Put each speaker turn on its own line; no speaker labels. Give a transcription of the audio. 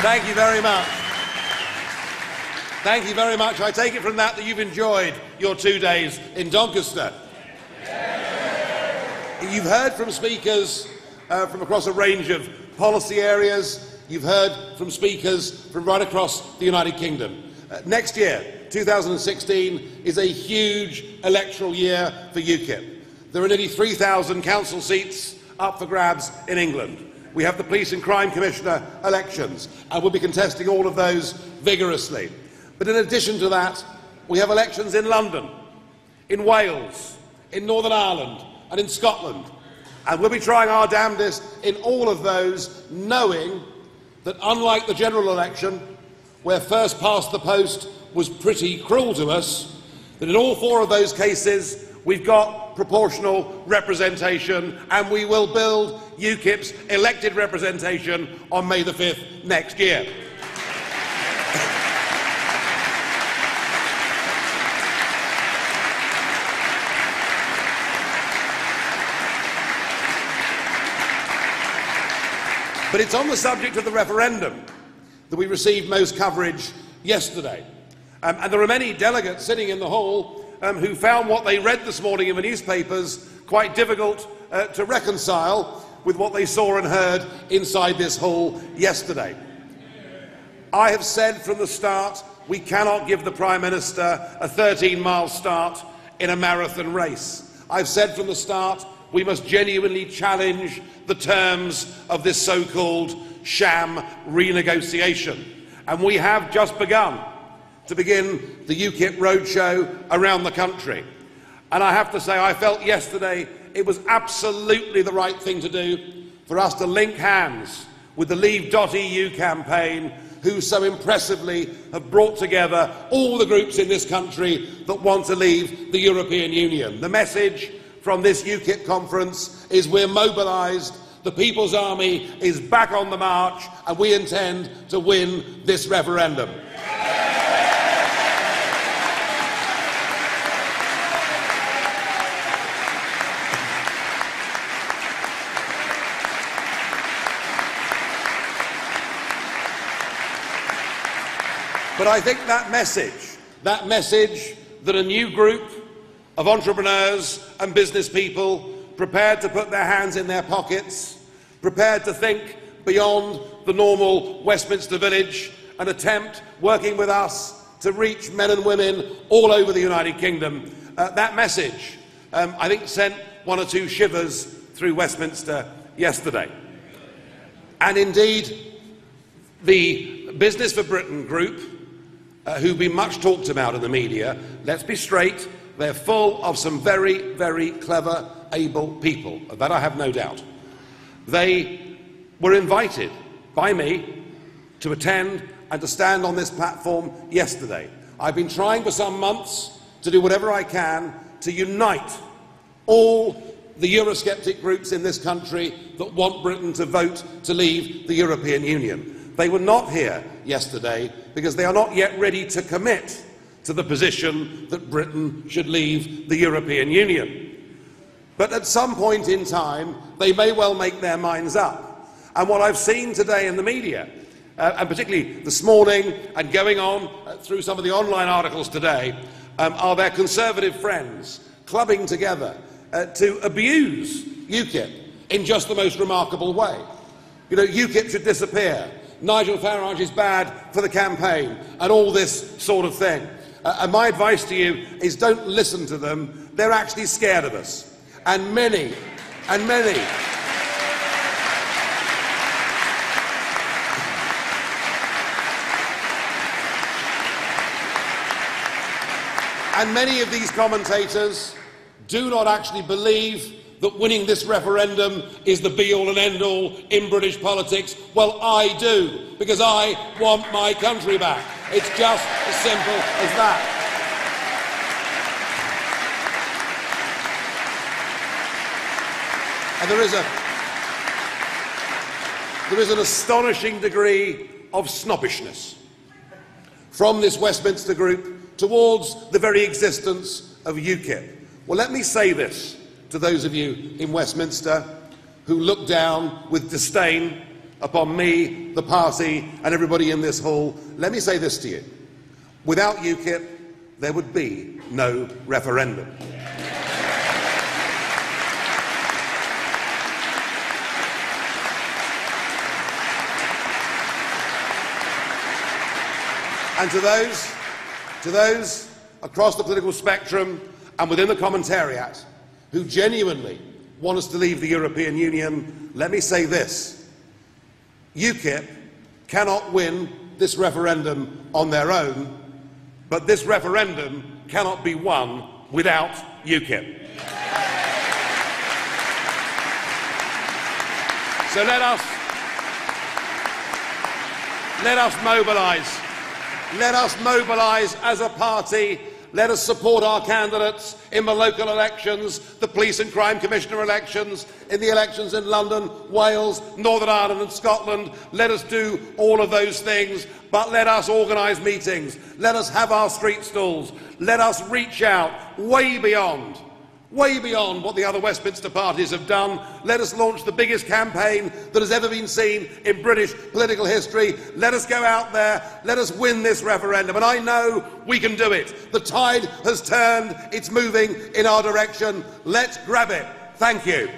Thank you very much. Thank you very much. I take it from that you've enjoyed your 2 days in Doncaster. You've heard from speakers from across a range of policy areas. You've heard from speakers from right across the United Kingdom. Next year, 2016, is a huge electoral year for UKIP. There are nearly 3,000 council seats up for grabs in England. We have the Police and Crime Commissioner elections, and we'll be contesting all of those vigorously. But in addition to that, we have elections in London, in Wales, in Northern Ireland, and in Scotland. And we'll be trying our damnedest in all of those, knowing that unlike the general election, where first past the post was pretty cruel to us, that in all 4 of those cases we've got proportional representation, and we will build UKIP's elected representation on May the 5th next year. But it's on the subject of the referendum that we received most coverage yesterday. And there are many delegates sitting in the hall who found what they read this morning in the newspapers quite difficult to reconcile with what they saw and heard inside this hall yesterday. I have said from the start we cannot give the Prime Minister a 13-mile start in a marathon race. I've said from the start we must genuinely challenge the terms of this so-called sham renegotiation. And we have just begun the UKIP roadshow around the country. And I have to say, I felt yesterday it was absolutely the right thing to do for us to link hands with the Leave.eu campaign, who so impressively have brought together all the groups in this country that want to leave the European Union. The message from this UKIP conference is we're mobilised, the People's Army is back on the march, and we intend to win this referendum. But I think that message that a new group of entrepreneurs and business people prepared to put their hands in their pockets, prepared to think beyond the normal Westminster village and attempt, working with us, to reach men and women all over the United Kingdom, that message, I think, sent 1 or 2 shivers through Westminster yesterday. And indeed, the Business for Britain group, who've been much talked about in the media, let's be straight, they're full of some very, very clever, able people. Of that I have no doubt. They were invited by me to attend and to stand on this platform yesterday. I've been trying for some months to do whatever I can to unite all the Eurosceptic groups in this country that want Britain to vote to leave the European Union. They were not here yesterday because they are not yet ready to commit to the position that Britain should leave the European Union. But at some point in time, they may well make their minds up. And what I've seen today in the media, and particularly this morning and going on through some of the online articles today, are their Conservative friends clubbing together to abuse UKIP in just the most remarkable way. You know, UKIP should disappear. Nigel Farage is bad for the campaign, and all this sort of thing. And my advice to you is don't listen to them. They're actually scared of us. And many, and many of these commentators do not actually believe that winning this referendum is the be-all and end-all in British politics. Well, I do, because I want my country back. It's just as simple as that. And there is an astonishing degree of snobbishness from this Westminster group towards the very existence of UKIP. Well, let me say this to those of you in Westminster who look down with disdain upon me, the party, and everybody in this hall. Let me say this to you. Without UKIP, there would be no referendum. And to those across the political spectrum and within the commentariat who genuinely want us to leave the European Union, let me say this. UKIP cannot win this referendum on their own, but this referendum cannot be won without UKIP. So let us mobilise. Let us mobilise as a party. Let us support our candidates in the local elections, the Police and Crime Commissioner elections, in the elections in London, Wales, Northern Ireland and Scotland. Let us do all of those things, but let us organise meetings. Let us have our street stalls. Let us reach out way beyond what the other Westminster parties have done. Let us launch the biggest campaign that has ever been seen in British political history. Let us go out there. Let us win this referendum. And I know we can do it. The tide has turned. It's moving in our direction. Let's grab it. Thank you.